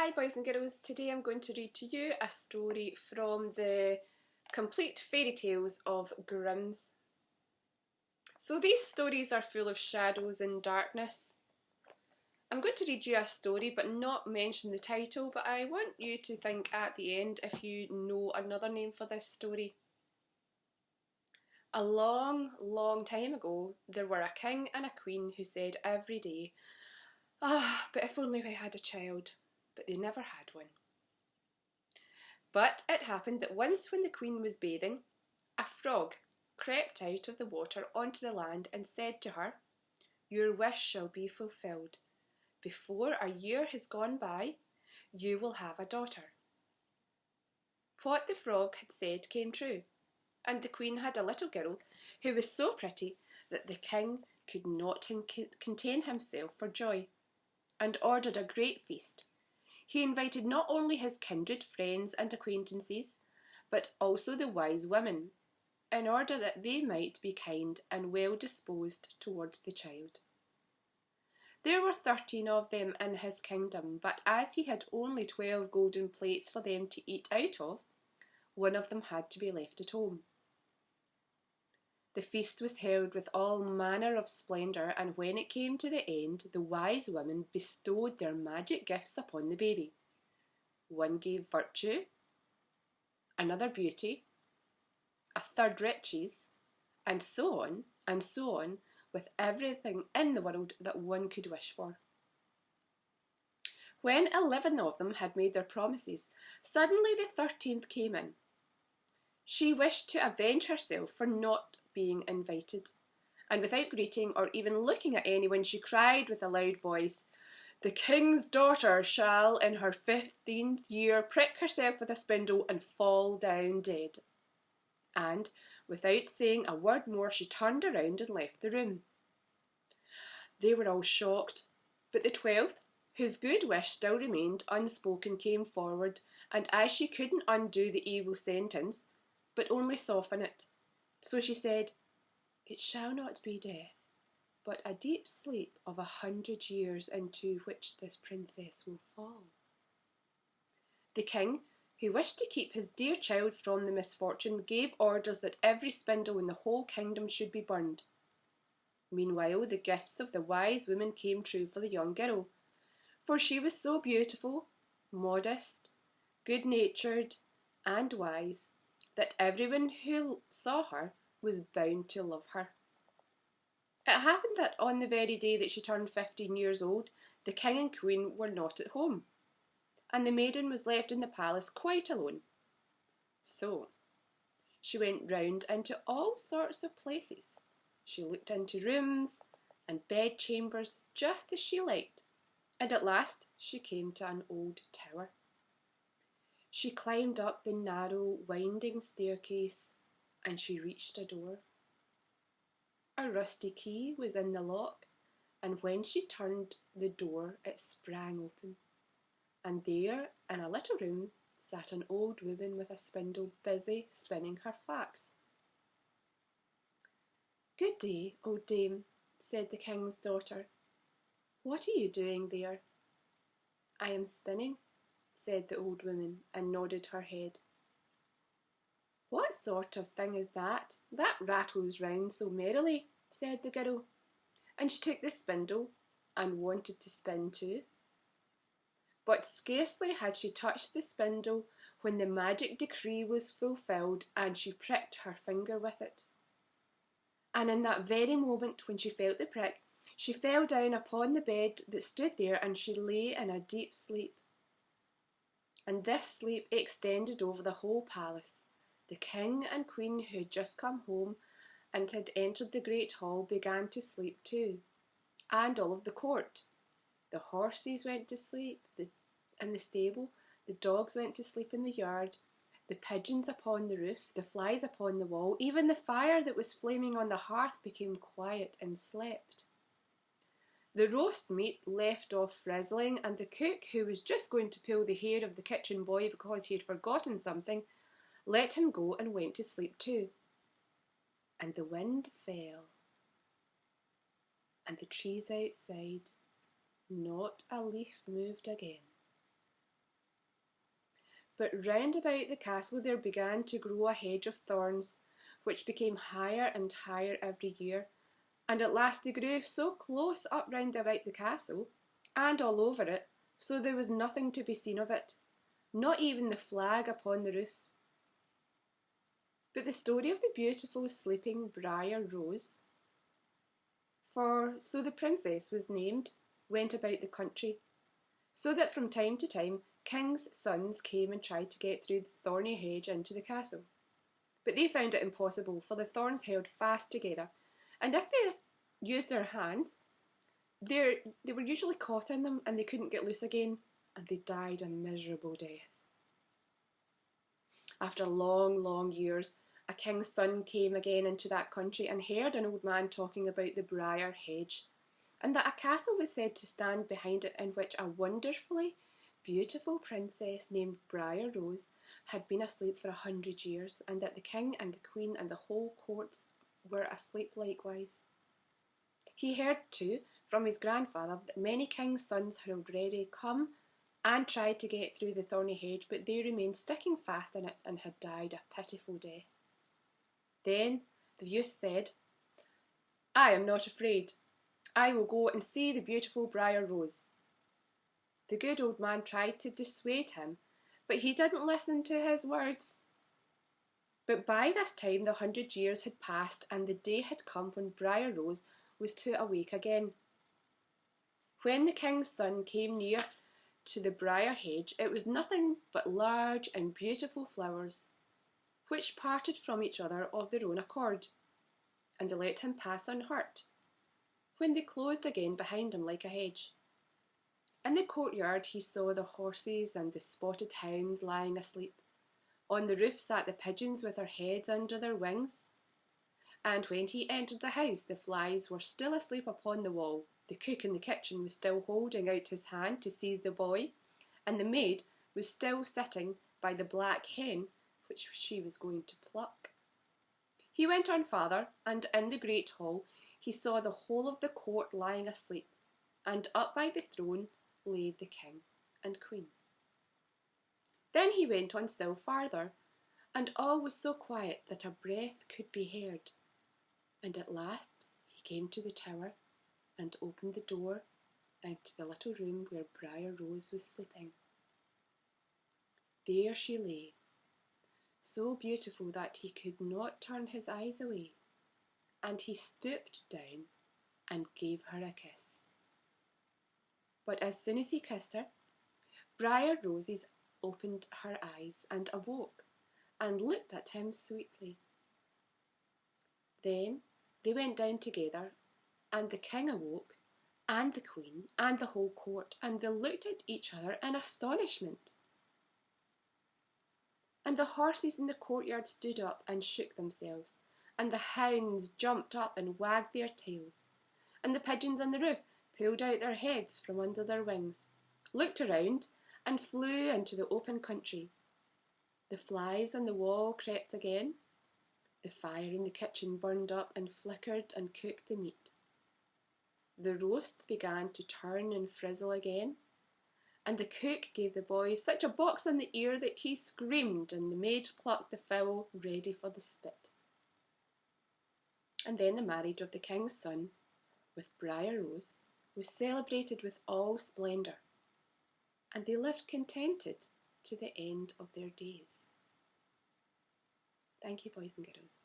Hi boys and girls, today I'm going to read to you a story from the Complete Fairy Tales of Grimm's. So these stories are full of shadows and darkness. I'm going to read you a story but not mention the title, but I want you to think at the end if you know another name for this story. A long time ago there were a king and a queen who said every day, but if only we had a child. But they never had one. But it happened that once when the queen was bathing, a frog crept out of the water onto the land and said to her, "Your wish shall be fulfilled. Before a year has gone by, you will have a daughter." What the frog had said came true, and the queen had a little girl who was so pretty that the king could not contain himself for joy, and ordered a great feast. He invited not only his kindred friends and acquaintances, but also the wise women, in order that they might be kind and well disposed towards the child. There were 13 of them in his kingdom, but as he had only 12 golden plates for them to eat out of, one of them had to be left at home. The feast was held with all manner of splendour, and when it came to the end, the wise women bestowed their magic gifts upon the baby. One gave virtue, another beauty, a third riches, and so on, with everything in the world that one could wish for. When 11 of them had made their promises, suddenly the 13th came in. She wished to avenge herself for not being invited, and without greeting or even looking at anyone, she cried with a loud voice, "The king's daughter shall in her 15th year prick herself with a spindle and fall down dead." And, without saying a word more, she turned around and left the room. They were all shocked, but the 12th, whose good wish still remained unspoken, came forward, and as she couldn't undo the evil sentence, but only soften it, so she said, "It shall not be death, but a deep sleep of 100 years into which this princess will fall." The king, who wished to keep his dear child from the misfortune, gave orders that every spindle in the whole kingdom should be burned. Meanwhile, the gifts of the wise women came true for the young girl, for she was so beautiful, modest, good-natured, and wise, that everyone who saw her was bound to love her. It happened that on the very day that she turned 15 years old, the king and queen were not at home, and the maiden was left in the palace quite alone. So she went round into all sorts of places. She looked into rooms and bedchambers just as she liked, and at last she came to an old tower. She climbed up the narrow, winding staircase, and she reached a door. A rusty key was in the lock, and when she turned the door, it sprang open. And there, in a little room, sat an old woman with a spindle, busy spinning her flax. "Good day, old dame," said the king's daughter. "What are you doing there?" "I am spinning," said the old woman, and nodded her head. "What sort of thing is that rattles round so merrily?" said the girl, and she took the spindle and wanted to spin too. But scarcely had she touched the spindle when the magic decree was fulfilled, and she pricked her finger with it. And in that very moment when she felt the prick, she fell down upon the bed that stood there, and she lay in a deep sleep. And this sleep extended over the whole palace. The king and queen, who had just come home and had entered the great hall, began to sleep too, and all of the court. The horses went to sleep in the stable, the dogs went to sleep in the yard, the pigeons upon the roof, the flies upon the wall, even the fire that was flaming on the hearth became quiet and slept. The roast meat left off frizzling, and the cook, who was just going to pull the hair of the kitchen boy because he had forgotten something, let him go and went to sleep too. And the wind fell, and the trees outside, not a leaf moved again. But round about the castle there began to grow a hedge of thorns, which became higher and higher every year, and at last they grew so close up round about the castle, and all over it, so there was nothing to be seen of it, not even the flag upon the roof. But the story of the beautiful sleeping Briar Rose, for so the princess was named, went about the country, so that from time to time kings' sons came and tried to get through the thorny hedge into the castle. But they found it impossible, for the thorns held fast together, and if they used their hands, they were usually caught in them and they couldn't get loose again, and they died a miserable death. After long, long years, a king's son came again into that country and heard an old man talking about the briar hedge, and that a castle was said to stand behind it in which a wonderfully beautiful princess named Briar Rose had been asleep for 100 years, and that the king and the queen and the whole court were asleep likewise. He heard too from his grandfather that many kings' sons had already come and tried to get through the thorny hedge, but they remained sticking fast in it and had died a pitiful death. Then the youth said, "I am not afraid. I will go and see the beautiful Briar Rose." The good old man tried to dissuade him, but he didn't listen to his words. But by this time the 100 years had passed, and the day had come when Briar Rose was to awake again. When the king's son came near to the briar hedge, it was nothing but large and beautiful flowers, which parted from each other of their own accord, and let him pass unhurt, when they closed again behind him like a hedge. In the courtyard he saw the horses and the spotted hounds lying asleep. On the roof sat the pigeons with their heads under their wings. And when he entered the house, the flies were still asleep upon the wall. The cook in the kitchen was still holding out his hand to seize the boy, and the maid was still sitting by the black hen which she was going to pluck. He went on farther, and in the great hall he saw the whole of the court lying asleep, and up by the throne lay the king and queen. Then he went on still farther, and all was so quiet that a breath could be heard. And at last he came to the tower and opened the door into the little room where Briar Rose was sleeping. There she lay, so beautiful that he could not turn his eyes away, and he stooped down and gave her a kiss. But as soon as he kissed her, Briar Roses opened her eyes and awoke, and looked at him sweetly. Then they went down together, and the king awoke, and the queen, and the whole court, and they looked at each other in astonishment. And the horses in the courtyard stood up and shook themselves, and the hounds jumped up and wagged their tails, and the pigeons on the roof pulled out their heads from under their wings, looked around, and flew into the open country. The flies on the wall crept again. The fire in the kitchen burned up and flickered and cooked the meat. The roast began to turn and frizzle again, and the cook gave the boy such a box on the ear that he screamed, and the maid plucked the fowl ready for the spit. And then the marriage of the king's son with Briar Rose was celebrated with all splendour, and they lived contented to the end of their days. Thank you, boys and girls.